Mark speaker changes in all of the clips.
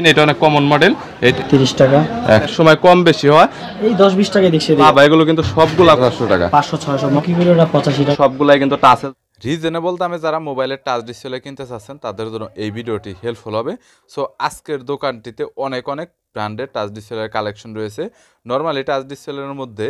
Speaker 1: এটা অনেক common model, এটা
Speaker 2: 30 টাকা।
Speaker 1: এক সময় কম বেশি হয়,
Speaker 2: এই 10-20 টাকা দেখছি
Speaker 1: বাবা এগুলো কিন্তু সবগুলা 500 টাকা,
Speaker 2: 500-600 মকিগুলোটা 85 টাকা,
Speaker 1: সবগুলাই কিন্তু টাচেল। রিজনেবল দামে যারা মোবাইলের টাচ ডিসপ্লে কিনতে চাচ্ছেন তাদের জন্য এই ভিডিওটি হেল্পফুল হবে। সো আজকের দোকানটিতে অনেক ব্র্যান্ডের টাচ ডিসপ্লের কালেকশন রয়েছে। নর্মালি টাচ ডিসপ্লের মধ্যে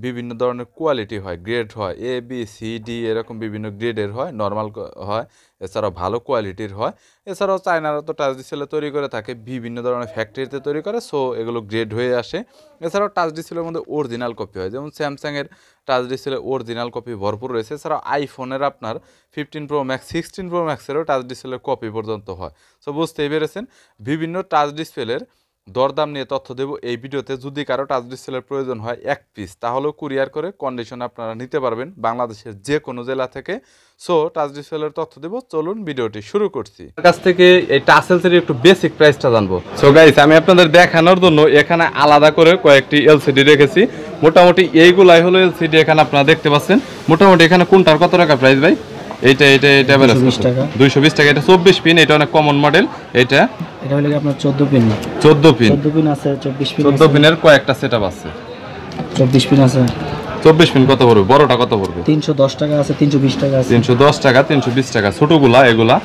Speaker 1: বিভিন্ন ধরনের কোয়ালিটি হয়, গ্রেড হয়, এ বি সি ডি এরকম বিভিন্ন গ্রেডের হয়, নর্মাল হয়, এছাড়াও ভালো কোয়ালিটির হয়। এছাড়াও চায়নারা তো টাচ ডিসপ্লে তৈরি করে থাকে, বিভিন্ন ধরনের ফ্যাক্টরিতে তৈরি করে, সো এগুলো গ্রেড হয়ে আসে। এছাড়াও টাচ ডিসপ্লের মধ্যে অরিজিনাল কপি হয়, যেমন স্যামসাংয়ের টাচ ডিসপ্লে অরিজিনাল কপি ভরপুর রয়েছে। এছাড়াও আইফোনের আপনার 15 প্রো ম্যাক্স, 16 প্রো ম্যাক্সেরও টাচ ডিসপ্লের কপি পর্যন্ত হয়। সো বুঝতেই পেরেছেন, বিভিন্ন টাচ ডিসপ্লের দরদাম নিয়ে তথ্য দেব এই ভিডিওতে। যদি কারো টাচ ডিসপ্লের প্রয়োজন হয় এক পিস, তাহলেও কুরিয়ার করে কন্ডিশনে আপনারা নিতে পারবেন বাংলাদেশের যে কোনো জেলা থেকে। সো টাচ ডিসপ্লের তথ্য দেব, চলুন ভিডিওটি শুরু করছি। কাছ থেকে এই টাচ এলসিডি একটু বেসিক প্রাইসটা জানবো। সো গাইস, আমি আপনাদের দেখানোর জন্য এখানে আলাদা করে কয়েকটি এলসিডি রেখেছি। মোটামুটি এইগুলাই হলো এলসিডি, এখানে আপনারা দেখতে পাচ্ছেন। মোটামুটি এখানে কোনটার কত টাকা প্রাইস ভাই? এটা 220 টাকা। 220 টাকা। এটা 24 পিন, এটা অনেক কমন মডেল। এটা
Speaker 2: হলো আপনার 14 পিন।
Speaker 1: 14 পিন
Speaker 2: আছে, 24 পিন।
Speaker 1: 14 পিনের কয়েকটা সেটআপ আছে।
Speaker 2: 24 পিন আছে।
Speaker 1: 24 পিন কত পড়বে? বড়টা কত পড়বে?
Speaker 2: 310 টাকা আছে, 320 টাকা আছে।
Speaker 1: 310 টাকা, 320 টাকা। ছোটগুলা এগুলা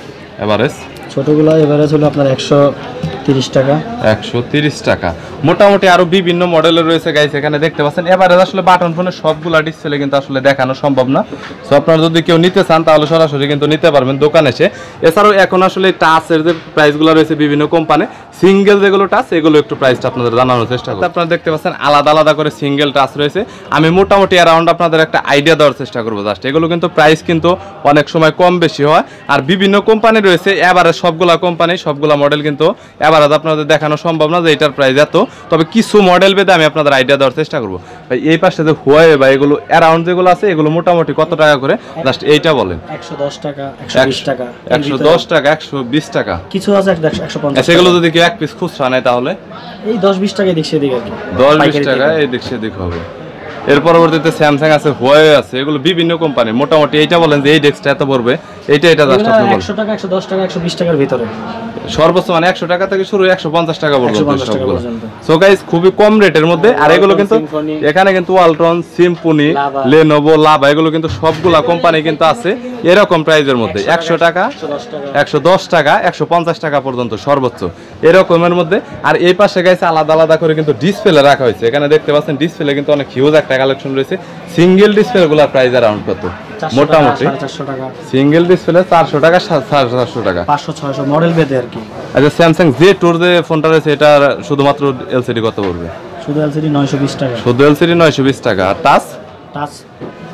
Speaker 1: এভারেজ?
Speaker 2: ছোটগুলা এভারেজ হলো আপনার 130 টাকা।
Speaker 1: 130 টাকা। মোটামুটি আরো বিভিন্ন মডেলের রয়েছে গাইস, এখানে দেখতে পাচ্ছেন। এভারেজ আসলে বাটন ফোনের সবগুলা ডিসপ্লে কিন্তু আসলে দেখানো সম্ভব না। সো আপনারা যদি কেউ নিতে চান তাহলে সরাসরি কিন্তু নিতে পারবেন দোকানে এসে। এছাড়াও এখন আসলে টাচের যে প্রাইসগুলো রয়েছে বিভিন্ন কোম্পানি, সিঙ্গেল যেগুলো টাচ এগুলো একটু প্রাইসটা আপনাদের জানানোর চেষ্টা করব। আপনারা দেখতে পাচ্ছেন আলাদা আলাদা করে সিঙ্গেল টাচ রয়েছে। আমি মোটামুটি অ্যারাউন্ড আপনাদের একটা আইডিয়া দেওয়ার চেষ্টা করবো জাস্ট। এগুলো কিন্তু প্রাইস কিন্তু অনেক সময় কম বেশি হয়, আর বিভিন্ন কোম্পানি রয়েছে। এভারেজ সবগুলা কোম্পানি সবগুলা মডেল কিন্তু এভারেজ আপনাদের দেখানো সম্ভব না যে এটার প্রাইস এত, তবে কিছু মডেল ভেদে আমি আপনাদের আইডিয়া দেওয়ার চেষ্টা করবো। ভাই এই পাশে যে হুয়াওয়ে বা এগুলো অ্যারাউন্ড যেগুলো আছে এগুলো মোটামুটি কত টাকা করে জাস্ট এইটা বলেন?
Speaker 2: 110 টাকা, 120 টাকা।
Speaker 1: 110 টাকা, 120 টাকা।
Speaker 2: কিছু আছে 150।
Speaker 1: সেগুলো যদি কেউ এক পিস খুচরা নেয় তাহলে
Speaker 2: এই 10-20 টাকা দেখছে দিকে আর কি।
Speaker 1: 10-20 টাকা এই দেখছে দিক হবে। এর পরবর্তীতে স্যামসাং আছে, হুয়াওয়ে আছে, এগুলো বিভিন্ন কোম্পানি। মোটামুটি এইটা বলেন যে এই ডেস্কটা এত পড়বে, এটা জাস্ট আপনি বলেন।
Speaker 2: 100 টাকা, 110 টাকা, 120 টাকার ভিতরে
Speaker 1: সর্বোচ্চ মানে 100 টাকা থেকে শুরু 150 টাকা পর্যন্ত সবগুলো। সো গাইস, খুবই কম রেটের মধ্যে। আর এগুলো কিন্তু এখানে কিন্তু ওয়ালটন, সিম্ফনি, লেনোভো, লাভা এগুলো কিন্তু সবগুলা কোম্পানি কিন্তু আছে এরকম প্রাইসের মধ্যে। 100 টাকা, 110 টাকা, 150 টাকা পর্যন্ত সর্বোচ্চ এরকমের মধ্যে। আর এই পাশে গাইস আলাদা আলাদা করে কিন্তু ডিসপ্লে রাখা হয়েছে। এখানে দেখতে পাচ্ছেন ডিসপ্লে কিন্তু অনেক হিউজ একটা কালেকশন রয়েছে। সিঙ্গেল ডিসপ্লে গুলার প্রাইস অ্যারাউন্ড কত? মোটামুটি
Speaker 2: 450 টাকা।
Speaker 1: সিঙ্গেল ডিসপ্লে 400 টাকা, 450 টাকা,
Speaker 2: 500-600 মডেল ভেদে আর কি।
Speaker 1: আচ্ছা, স্যামসাং Z2 যে ফোনটা রয়েছে এটা শুধুমাত্র এলসিডি কত পড়বে?
Speaker 2: শুধু এলসিডি 920 টাকা।
Speaker 1: শুধু এলসিডি 920 টাকা। আর টাচ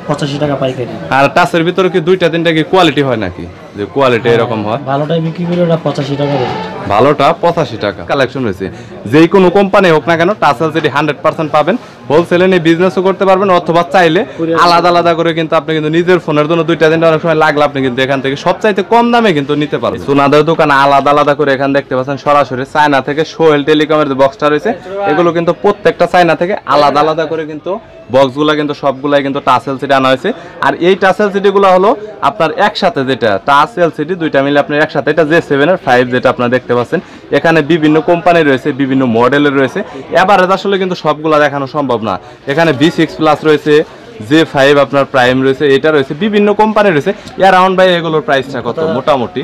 Speaker 2: 85 টাকা পাইকারি।
Speaker 1: আর টাচের ভিতরে কি দুইটা তিনটা কি কোয়ালিটি হয় নাকি? যে কোয়ালিটি এরকম হয়?
Speaker 2: ভালোটাই বিক্রি করে ওটা 85 টাকা রেট।
Speaker 1: ভালোটা 85 টাকা। কালেকশন রয়েছে যে কোনো কোম্পানি হোক না কেন, টাচ এলসিডি 100% পাবেন। হোলসেলে নিয়ে বিজনেসও করতে পারবেন, অথবা চাইলে আলাদা আলাদা করে কিন্তু আপনি কিন্তু নিজের ফোনের জন্য দুইটা তিনটা অনেক সময় লাগলে আপনি কিন্তু এখান থেকে সবচাইতে কম দামে কিন্তু নিতে পারবেন। সোনাদের দোকান আলাদা আলাদা করে এখানে দেখতে পাচ্ছেন সরাসরি চায়না থেকে সোহেল টেলিকমের যে বক্সটা রয়েছে এগুলো কিন্তু প্রত্যেকটা চায়না থেকে আলাদা আলাদা করে কিন্তু বক্সগুলা কিন্তু সবগুলাই কিন্তু টাচ এলসিডি আনা হয়েছে। আর এই টাচ এলসিডি গুলো হলো আপনার একসাথে, যেটা টাচ এলসিডি দুইটা মিলে আপনার একসাথে। এটা J7 এর 5 যেটা আপনারা দেখতে পাচ্ছেন। এখানে বিভিন্ন কোম্পানি রয়েছে, বিভিন্ন মডেলের রয়েছে। এভারেজ আসলে কিন্তু সবগুলা দেখানো সম্ভব না। এখানে V6 প্লাস রয়েছে, J5 আপনার প্রাইম রয়েছে, এটা রয়েছে, বিভিন্ন কোম্পানি রয়েছে। অ্যারাউন্ড ভাই এগুলোর প্রাইসটা কত? মোটামুটি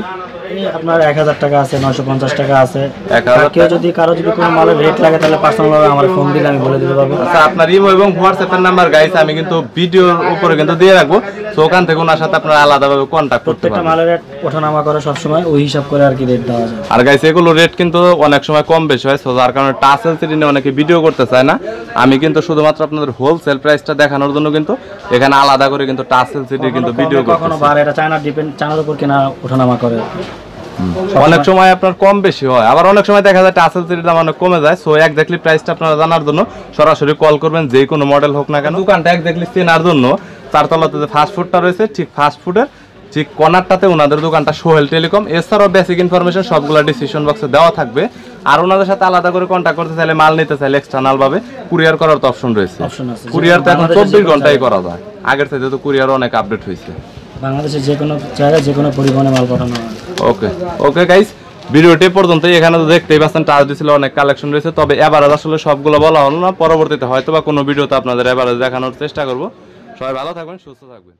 Speaker 2: আপনার 1000 টাকা আছে, 950 টাকা আছে। কেউ যদি কারো যদি কোনো মালের রেট লাগে তাহলে পার্সোনাল আমার ফোন দিলে আমি বলে দিতে পারবো।
Speaker 1: আচ্ছা, আপনার ইমো এবং হোয়াটসঅ্যাপ এর নাম্বার গাইস আমি কিন্তু ভিডিওর উপরে কিন্তু দিয়ে রাখবো। সো ওখান থেকে ওনার সাথে আপনারা আলাদাভাবে কন্টাক্ট করতে পারবেন।
Speaker 2: প্রত্যেকটা মালের রেট ওঠানামা করে সব সময় ওই হিসাব করে আর কি রেট দেওয়া যায়।
Speaker 1: আর গাইস এগুলো রেট কিন্তু অনেক সময় কম বেশি হয়। সো যার কারণে টাচ এলসিডি নিয়ে অনেকে ভিডিও করতে চায় না। আমি কিন্তু শুধুমাত্র আপনাদের হোলসেল প্রাইসটা দেখানোর জন্য কিন্তু এখানে আলাদা করে কিন্তু টাচ এলসিডি কিন্তু ভিডিও করতে।
Speaker 2: কখনো বার এটা চায়না ডিপেন্ড, চায়নার উপর কেনা ওঠানামা করে।
Speaker 1: অনেক সময় আপনার কম বেশি হয়, আবার অনেক সময় দেখা যায় টাচ এলসিডির দাম অনেক কমে যায়। সো এক্স্যাক্টলি প্রাইসটা আপনারা জানার জন্য সরাসরি কল করবেন, যে কোনো মডেল হোক না কেন। দোকানটা এক্স্যাক্টলি চেনার জন্য চারতলাতে যে ফাস্ট ফুডটা রয়েছে ঠিক ফাস্ট ফুডের ঠিক কর্নারটাতে ওনাদের দোকানটা সোহেল টেলিকম। এছাড়াও বেসিক ইনফরমেশন সবগুলো ডিসক্রিপশন বক্সে দেওয়া থাকবে। আর ওনাদের সাথে আলাদা করে কন্ট্যাক্ট করতে চাইলে, মাল নিতে চাইলে এক্সটার্নাল ভাবে কুরিয়ার করার তো অপশন রয়েছে। কুরিয়ার তো এখন 24 ঘন্টায় করা যায়, আগের থেকে তো কুরিয়ার অনেক আপডেট হয়েছে।
Speaker 2: বাংলাদেশের যে কোনো জায়গায় যে কোনো পরিবহনে মাল পাঠানো হয়।
Speaker 1: ওকে ওকে গাইস, ভিডিওটি পর্যন্তই। এখানে তো দেখতেই পাচ্ছেন টাচ ডিসপ্লে অনেক কালেকশন রয়েছে, তবে এভারেজ আসলে সবগুলো বলা হলো না, পরবর্তীতে হয়তো বা কোনো ভিডিওতে আপনাদের এভারেজ দেখানোর চেষ্টা করব। সবাই ভালো থাকবেন, সুস্থ থাকবেন।